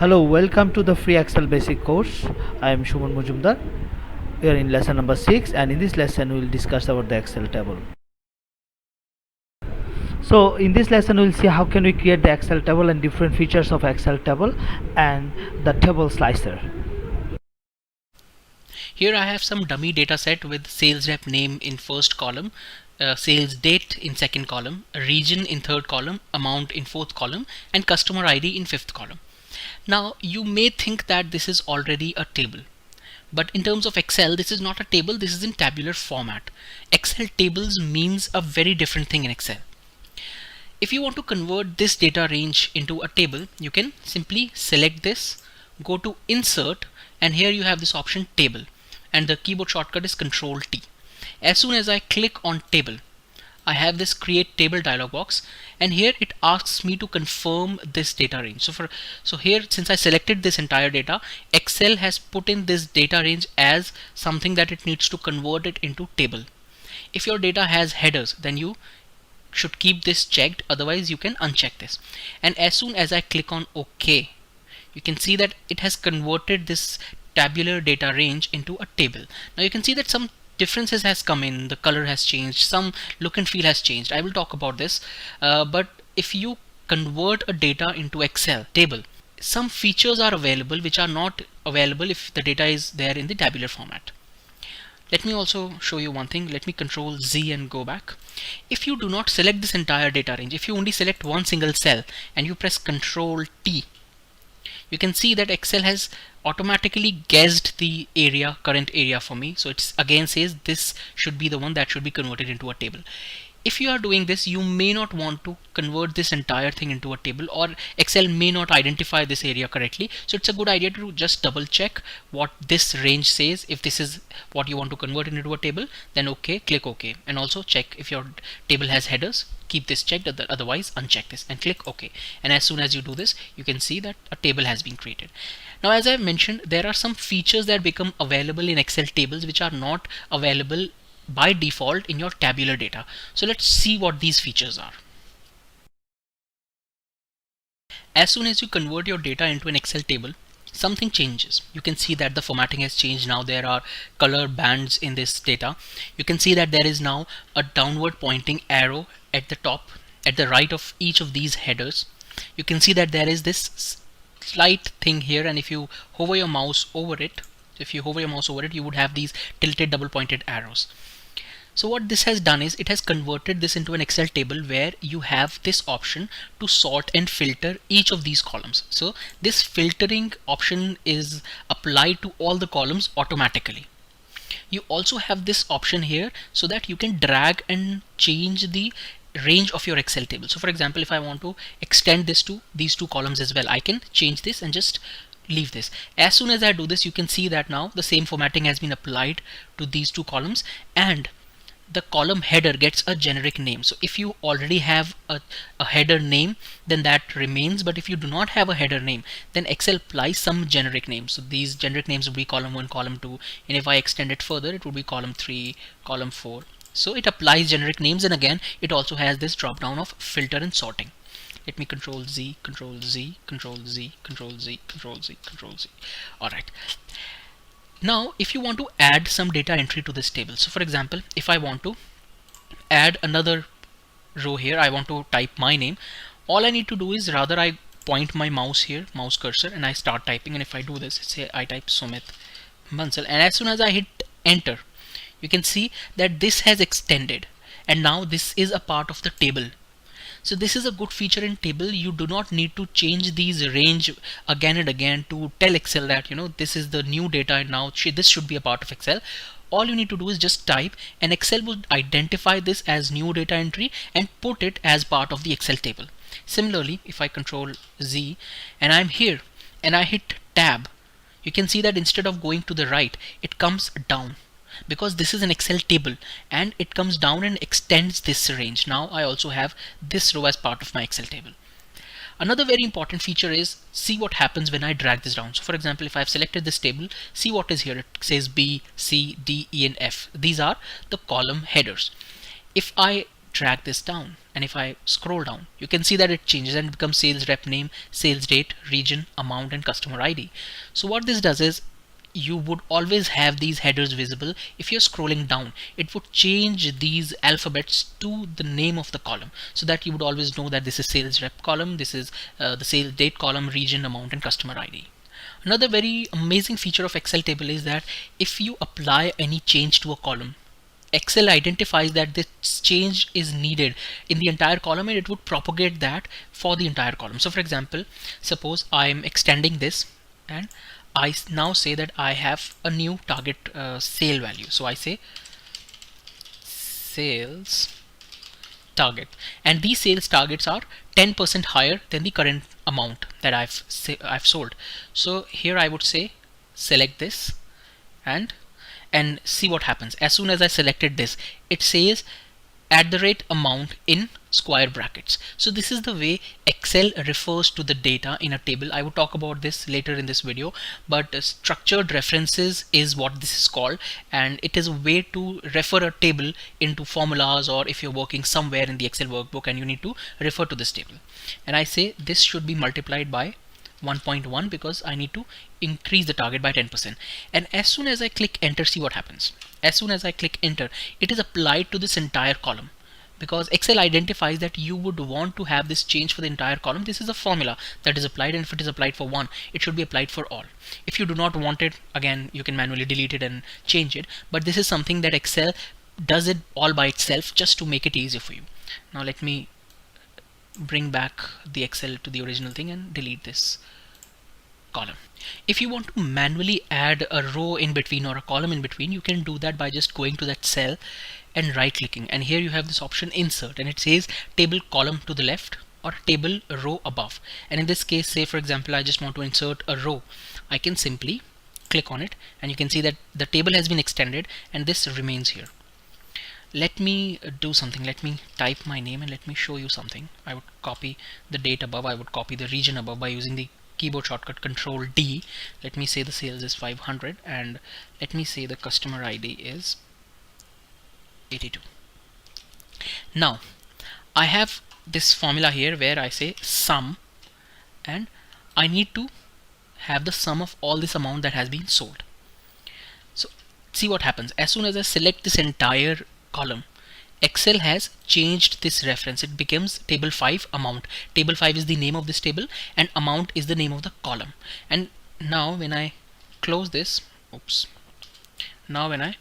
Hello, welcome to the free Excel basic course. I am Shuman Mujumdar. We are in lesson number 6, and in this lesson we will discuss about the Excel table. So in this lesson we will see how can we create the Excel table and different features of Excel table and the table slicer. Here I have some dummy data set with sales rep name in first column, sales date in second column, region in third column, amount in fourth column, and customer ID in fifth column. Now you may think that this is already a table, but in terms of Excel this is not a table, this is in tabular format. Excel tables means a very different thing in Excel. If you want to convert this data range into a table, you can simply select this, go to insert, and here you have this option table, and the keyboard shortcut is Control T. As soon as I click on table, I have this create table dialog box, and here it asks me to confirm this data range. So here, since I selected this entire data, Excel has put in this data range as something that it needs to convert it into table. If your data has headers, then you should keep this checked, otherwise you can uncheck this. And as soon as I click on OK, you can see that it has converted this tabular data range into a table. Now you can see that some differences has come in, the color has changed, some look and feel has changed. I will talk about this, but if you convert a data into Excel table, some features are available which are not available if the data is there in the tabular format. Let me also show you one thing. Let me Control Z and go back. If you do not select this entire data range, if you only select one single cell and you press Control T, you can see that Excel has automatically guessed the area, current area for me. So it's again says this should be the one that should be converted into a table. If you are doing this, you may not want to convert this entire thing into a table, or Excel may not identify this area correctly. So it's a good idea to just double check what this range says. If this is what you want to convert it into a table, then OK, click OK. And also check if your table has headers, keep this checked, otherwise uncheck this and click OK. And as soon as you do this, you can see that a table has been created. Now, as I mentioned, there are some features that become available in Excel tables which are not available by default in your tabular data. So let's see what these features are. As soon as you convert your data into an Excel table, something changes. You can see that the formatting has changed. Now there are color bands in this data. You can see that there is now a downward pointing arrow at the top, at the right of each of these headers. You can see that there is this slight thing here, and if you hover your mouse over it, you would have these tilted double pointed arrows. So what this has done is it has converted this into an Excel table where you have this option to sort and filter each of these columns. So this filtering option is applied to all the columns automatically. You also have this option here so that you can drag and change the range of your Excel table. So for example, if I want to extend this to these two columns as well, I can change this and just leave this. As soon as I do this, you can see that now the same formatting has been applied to these two columns, and the column header gets a generic name. So if you already have a header name, then that remains, but if you do not have a header name, then Excel applies some generic names. So these generic names will be column 1, column 2, and if I extend it further, it will be column 3, column 4. So it applies generic names, and again it also has this drop down of filter and sorting. Let me Control Z, Control Z, Control Z, Control Z, Control Z, Control Z. Alright. Now, if you want to add some data entry to this table, so for example, if I want to add another row here, I want to type my name, all I need to do is rather I point my mouse here, mouse cursor, and I start typing. And if I do this, say I type Sumit Bansal, and as soon as I hit enter, you can see that this has extended, and now this is a part of the table. So this is a good feature in table. You do not need to change these range again and again to tell Excel that, you know, this is the new data and now this should be a part of Excel. All you need to do is just type, and Excel would identify this as new data entry and put it as part of the Excel table. Similarly, if I Control Z and I'm here and I hit tab, you can see that instead of going to the right, it comes down, because this is an Excel table and it comes down and extends this range. Now I also have this row as part of my Excel table. Another very important feature is see what happens when I drag this down. So for example, if I've selected this table, see what is here. It says B, C, D, E and F. These are the column headers. If I drag this down, and if I scroll down, you can see that it changes and becomes sales rep name, sales date, region, amount, and customer ID. So what this does is, you would always have these headers visible. If you're scrolling down, it would change these alphabets to the name of the column, so that you would always know that this is sales rep column, this is the sales date column, region, amount, and customer ID. Another very amazing feature of Excel table is that if you apply any change to a column, Excel identifies that this change is needed in the entire column, and it would propagate that for the entire column. So for example, suppose I'm extending this, and I now say that I have a new target sale value. So I say sales target, and these sales targets are 10% higher than the current amount that I've sold. So here I would say select this and see what happens. As soon as I selected this, it says @amount in square brackets. So this is the way Excel refers to the data in a table. I will talk about this later in this video, but structured references is what this is called, and it is a way to refer a table into formulas, or if you're working somewhere in the Excel workbook and you need to refer to this table. And I say this should be multiplied by 1.1 because I need to increase the target by 10%. And as soon as I click enter, see what happens. As soon as I click enter, it is applied to this entire column, because Excel identifies that you would want to have this change for the entire column. This is a formula that is applied, and if it is applied for one, it should be applied for all. If you do not want it, again, you can manually delete it and change it, but this is something that Excel does it all by itself just to make it easier for you. Now let me bring back the Excel to the original thing and delete this column. If you want to manually add a row in between or a column in between, you can do that by just going to that cell and right clicking, and here you have this option insert, and it says table column to the left or table row above. And in this case, say for example, I just want to insert a row, I can simply click on it, and you can see that the table has been extended and this remains here. Let me do something. Let me type my name and let me show you something. I would copy the date above, I would copy the region above by using the keyboard shortcut Control D. Let me say the sales is 500, and let me say the customer ID is 82. Now I have this formula here where I say sum, and I need to have the sum of all this amount that has been sold. So see what happens. As soon as I select this entire column, Excel has changed this reference. It becomes table 5 amount. Table 5 is the name of this table, and amount is the name of the column. And now when I close this, now when I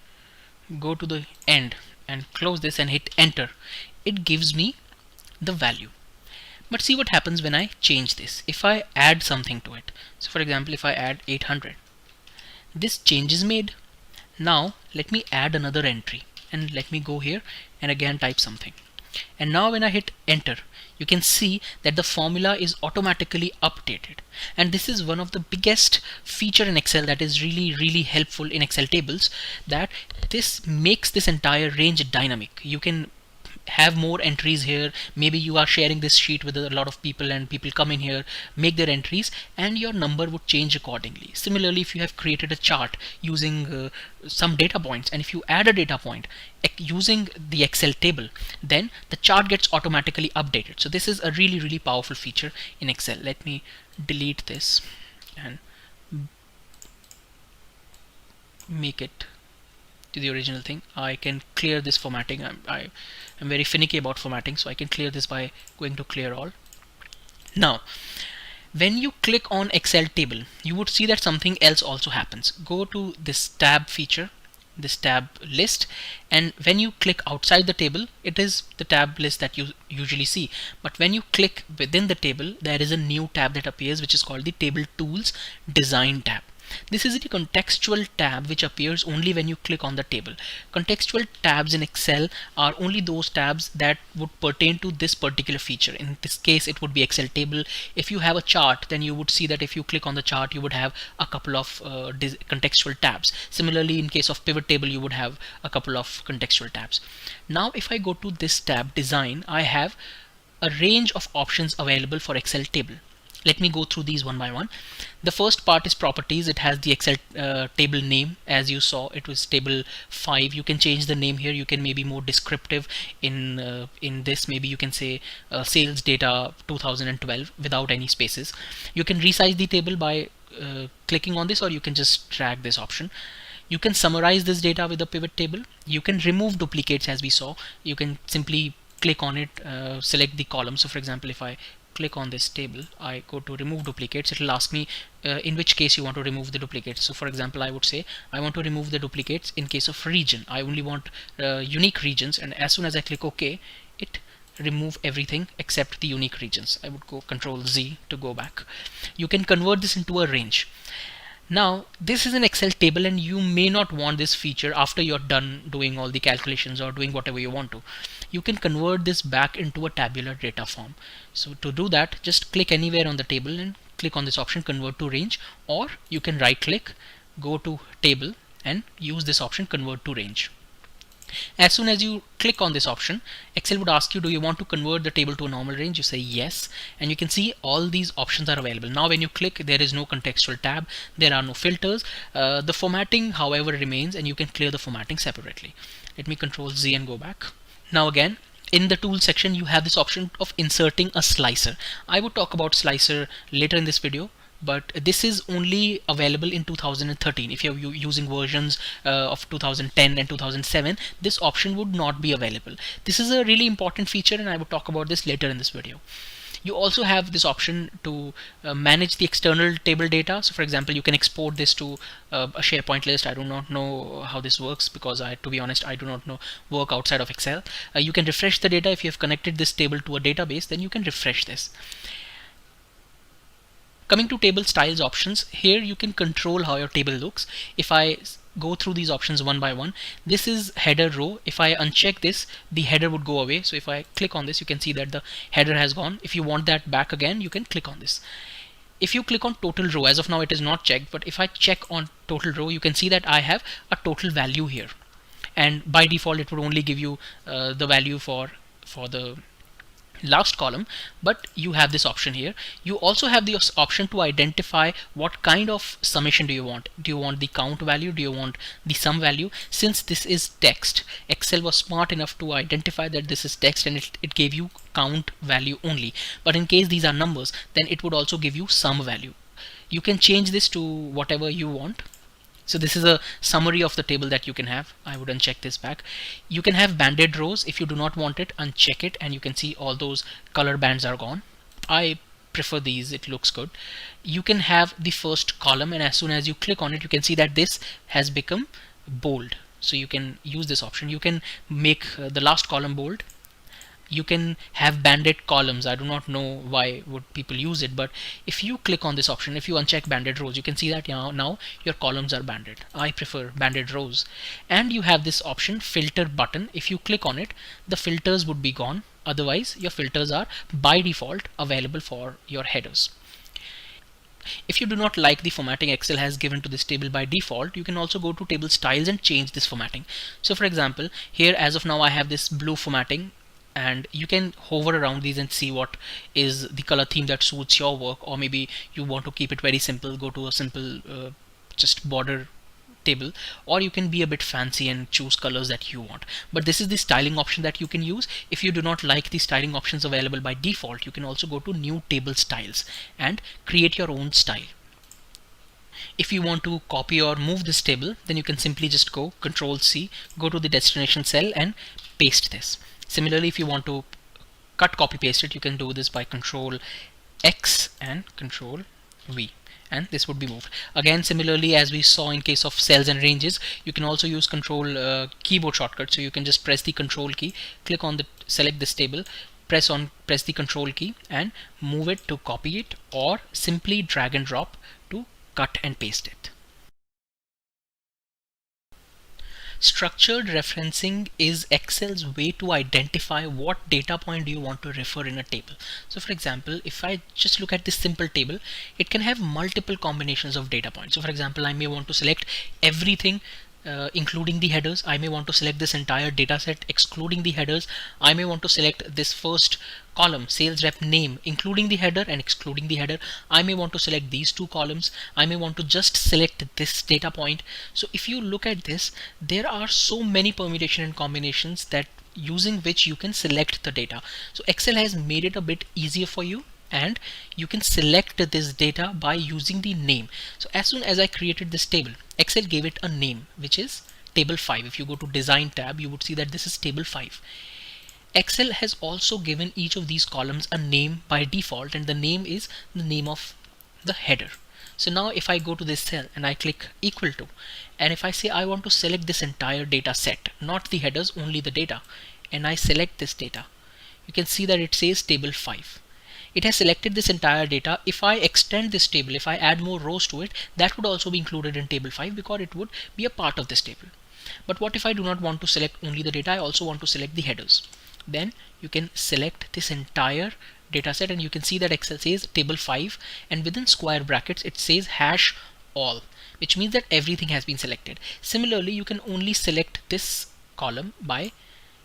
go to the end and close this and hit enter, it gives me the value. But see what happens when I change this. If I add something to it, so for example, if I add 800, this change is made. Now let me add another entry, and let me go here and again type something. And now when I hit enter, you can see that the formula is automatically updated. And this is one of the biggest feature in Excel that is really helpful in Excel tables, that this makes this entire range dynamic. You can have more entries here. Maybe you are sharing this sheet with a lot of people, and people come in here, make their entries, and your number would change accordingly. Similarly, if you have created a chart using some data points, and if you add a data point using the Excel table, then the chart gets automatically updated. So this is a really powerful feature in Excel. Let me delete this and make it to the original thing. I can clear this formatting. I'm very finicky about formatting, so I can clear this by going to clear all. Now when you click on Excel table, you would see that something else also happens. Go to this tab feature, this tab list, and when you click outside the table, it is the tab list that you usually see. But when you click within the table, there is a new tab that appears, which is called the Table Tools Design tab. This is the contextual tab which appears only when you click on the table. Contextual tabs in Excel are only those tabs that would pertain to this particular feature. In this case, it would be Excel table. If you have a chart, then you would see that if you click on the chart, you would have a couple of contextual tabs. Similarly, in case of pivot table, you would have a couple of contextual tabs. Now if I go to this tab design, I have a range of options available for Excel table. Let me go through these one by one. The first part is properties. It has the Excel table name. As you saw, it was table 5. You can change the name here. You can maybe more descriptive in this. Maybe you can say sales data 2012 without any spaces. You can resize the table by clicking on this, or you can just drag this option. You can summarize this data with a pivot table. You can remove duplicates, as we saw. You can simply click on it, select the column. So for example, if I click on this table, I go to remove duplicates, it will ask me in which case you want to remove the duplicates. So for example, I would say I want to remove the duplicates in case of region. I only want unique regions, and as soon as I click OK, it remove everything except the unique regions. I would go Control Z to go back. You can convert this into a range. Now this is an Excel table, and you may not want this feature after you're done doing all the calculations or doing whatever you want to. You can convert this back into a tabular data form. So to do that, just click anywhere on the table and click on this option, convert to range, or you can right click, go to table and use this option, convert to range. As soon as you click on this option, Excel would ask you, do you want to convert the table to a normal range? You say yes, and you can see all these options are available. Now when you click, there is no contextual tab, there are no filters. The formatting however remains, and you can clear the formatting separately. Let me Control Z and go back. Now again, in the tools section, you have this option of inserting a slicer. I would talk about slicer later in this video, but this is only available in 2013. If you're using versions of 2010 and 2007, this option would not be available. This is a really important feature, and I will talk about this later in this video. You also have this option to manage the external table data. So for example, you can export this to a SharePoint list. I do not know how this works, because to be honest, I do not know work outside of Excel. You can refresh the data. If you have connected this table to a database, then you can refresh this. Coming to table styles options, here you can control how your table looks. If I go through these options one by one, this is header row. If I uncheck this, the header would go away. So if I click on this, you can see that the header has gone. If you want that back again, you can click on this. If you click on total row, as of now it is not checked, but if I check on total row, you can see that I have a total value here, and by default it would only give you the value for the last column, but you have this option here. You also have the option to identify what kind of summation do you want. Do you want the count value? Do you want the sum value? Since this is text, Excel was smart enough to identify that this is text, and it gave you count value only. But in case these are numbers, then it would also give you sum value. You can change this to whatever you want. So this is a summary of the table that you can have. I would uncheck this back. You can have banded rows. If you do not want it, uncheck it, and you can see all those color bands are gone. I prefer these, it looks good. You can have the first column, and as soon as you click on it, you can see that this has become bold. So you can use this option. You can make the last column bold. You can have banded columns. I do not know why would people use it, but if you click on this option, if you uncheck banded rows, you can see that now your columns are banded. I prefer banded rows. And you have this option, filter button. If you click on it, the filters would be gone. Otherwise, your filters are by default available for your headers. If you do not like the formatting Excel has given to this table by default, you can also go to table styles and change this formatting. So for example, here as of now I have this blue formatting, and you can hover around these and see what is the color theme that suits your work. Or maybe you want to keep it very simple, go to a simple just border table, or you can be a bit fancy and choose colors that you want. But this is the styling option that you can use. If you do not like the styling options available by default, you can also go to new table styles and create your own style. If you want to copy or move this table, then you can simply just go Control C, go to the destination cell and paste this. Similarly, if you want to cut, copy, paste it, you can do this by Control X and Control V, and this would be moved. Again, similarly, as we saw in case of cells and ranges, you can also use Control keyboard shortcut. So you can just press the Control key, click on select this table, press the Control key and move it to copy it, or simply drag and drop to cut and paste it. Structured referencing is Excel's way to identify what data point do you want to refer in a table. So for example, if I just look at this simple table, it can have multiple combinations of data points. So for example, I may want to select everything including the headers. I may want to select this entire data set excluding the headers. I may want to select this first column, sales rep name, including the header and excluding the header. I may want to select these two columns. I may want to just select this data point. So if you look at this, there are so many permutation and combinations that using which you can select the data. So Excel has made it a bit easier for you, and you can select this data by using the name. So as soon as I created this table, Excel gave it a name, which is table 5. If you go to design tab, you would see that this is table 5. Excel has also given each of these columns a name by default, and the name is the name of the header. So now if I go to this cell and I click equal to, and if I say I want to select this entire data set, not the headers, only the data, and I select this data, you can see that it says table 5. It has selected this entire data. If I extend this table, if I add more rows to it, that would also be included in table 5 because it would be a part of this table. But what if I do not want to select only the data, I also want to select the headers? Then you can select this entire data set, and you can see that Excel says table 5, and within square brackets it says hash all, which means that everything has been selected. Similarly, you can only select this column by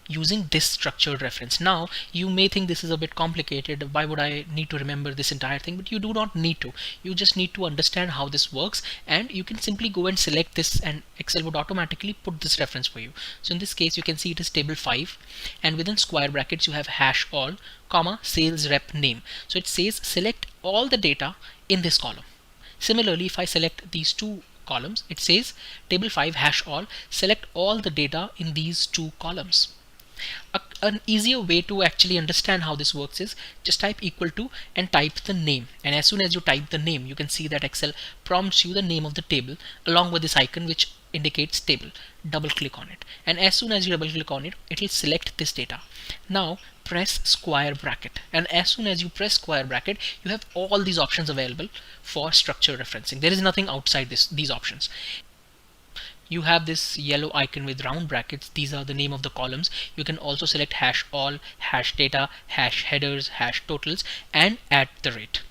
using this structured reference. Now you may think this is a bit complicated, why would I need to remember this entire thing? But you do not need to. You just need to understand how this works, and you can simply go and select this, and Excel would automatically put this reference for you. So in this case, you can see it is table 5, and within square brackets you have hash all comma sales rep name. So it says select all the data in this column. Similarly, if I select these two columns, it says table 5 hash all, select all the data in these two columns. An easier way to actually understand how this works is just type equal to and type the name, and as soon as you type the name, you can see that Excel prompts you the name of the table along with this icon which indicates table. Double click on it, and as soon as you double click on it, it will select this data. Now press square bracket, and as soon as you press square bracket, you have all these options available for structure referencing. There is nothing outside these options. You have this yellow icon with round brackets. These are the name of the columns. You can also select hash all, hash data, hash headers, hash totals, and at the rate.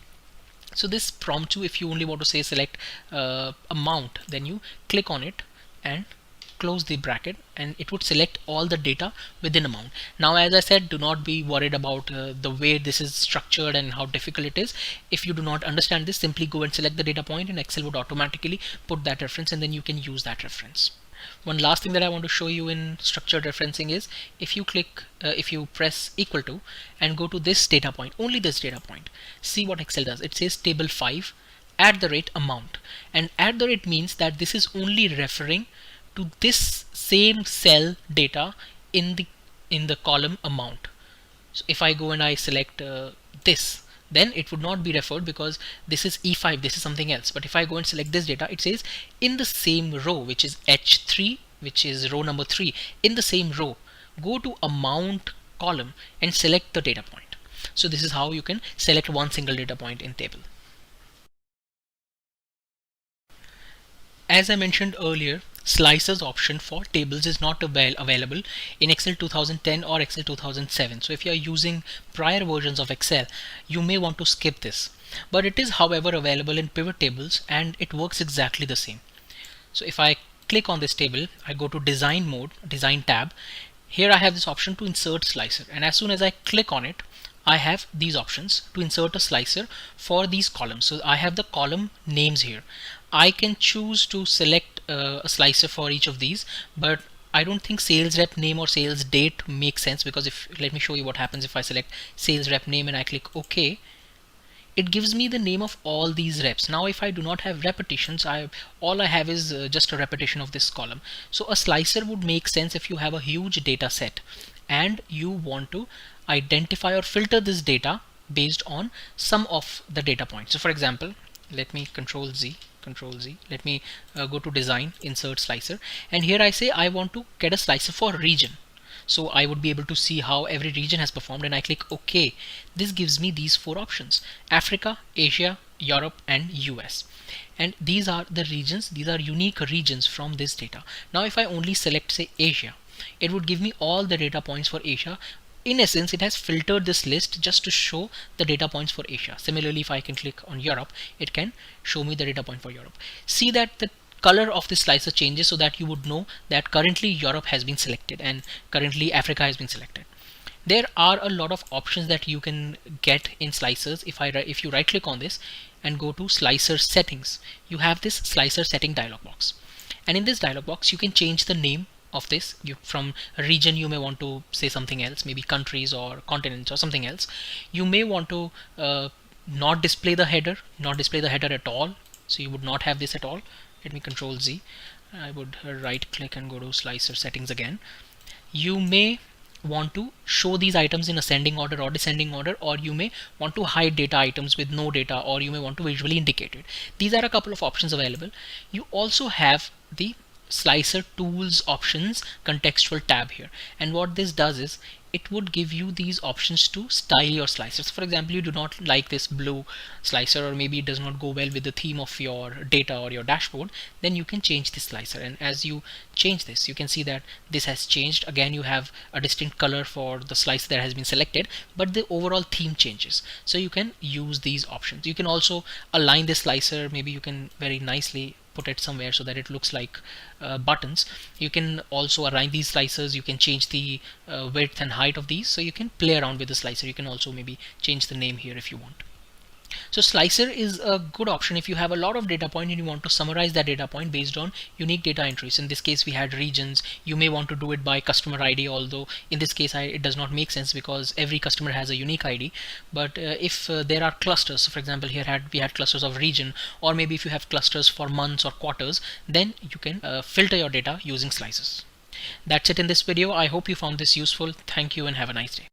So this prompts you, if you only want to say select amount, then you click on it and close the bracket, and it would select all the data within amount. Now, as I said, do not be worried about the way this is structured and how difficult it is. If you do not understand this, simply go and select the data point, and Excel would automatically put that reference, and then you can use that reference. One last thing that I want to show you in structured referencing is if you press equal to and go to this data point, only this data point, see what Excel does. It says table 5 at the rate amount, and at the rate means that this is only referring to this same cell data in the column amount. So if I go and I select this, then it would not be referred because this is E5, this is something else. But if I go and select this data, it says in the same row, which is H3, which is row number 3, in the same row, go to amount column and select the data point. So this is how you can select one single data point in table. As I mentioned earlier, slicers option for tables is not available in Excel 2010 or Excel 2007. So if you are using prior versions of Excel, you may want to skip this. But it is, however, available in pivot tables, and it works exactly the same. So if I click on this table, I go to design mode, design tab. Here I have this option to insert slicer, and as soon as I click on it, I have these options to insert a slicer for these columns. So I have the column names here. I can choose to select a slicer for each of these, but I don't think sales rep name or sales date makes sense, because let me show you what happens if I select sales rep name and I click OK. It gives me the name of all these reps. Now if I do not have repetitions, all I have is just a repetition of this column. So a slicer would make sense if you have a huge data set and you want to identify or filter this data based on some of the data points. So for example, let me control Z, let me go to design, insert slicer, and here I say I want to get a slicer for region. So I would be able to see how every region has performed, and I click OK. This gives me these 4 options: Africa, Asia, Europe, and US. And these are the regions, these are unique regions from this data. Now if I only select, say, Asia, it would give me all the data points for Asia. In essence, it has filtered this list just to show the data points for Asia. Similarly, if I can click on Europe, it can show me the data point for Europe. See that the color of the slicer changes so that you would know that currently Europe has been selected and currently Africa has been selected. There are a lot of options that you can get in slicers. If you right click on this and go to slicer settings, you have this slicer setting dialog box, and in this dialog box you can change the name of this. From a region you may want to say something else, maybe countries or continents or something else. You may want to not display the header at all, so you would not have this at all. Let me control Z. I would right click and go to slicer settings again. You may want to show these items in ascending order or descending order, or you may want to hide data items with no data, or you may want to visually indicate it. These are a couple of options available. You also have the slicer tools options contextual tab here, and what this does is it would give you these options to style your slicers. For example, you do not like this blue slicer, or maybe it does not go well with the theme of your data or your dashboard, then you can change this slicer, and as you change this you can see that this has changed. Again, you have a distinct color for the slicer that has been selected, but the overall theme changes. So you can use these options. You can also align this slicer. Maybe you can very nicely put it somewhere so that it looks like buttons. You can also align these slicers. You can change the width and height of these, so you can play around with the slicer. You can also maybe change the name here if you want. So slicer is a good option if you have a lot of data point and you want to summarize that data point based on unique data entries. In this case we had regions. You may want to do it by customer ID, although in this case it does not make sense because every customer has a unique ID. But if there are clusters, so for example here we had clusters of region, or maybe if you have clusters for months or quarters, then you can filter your data using slices. That's it in this video. I hope you found this useful. Thank you and have a nice day.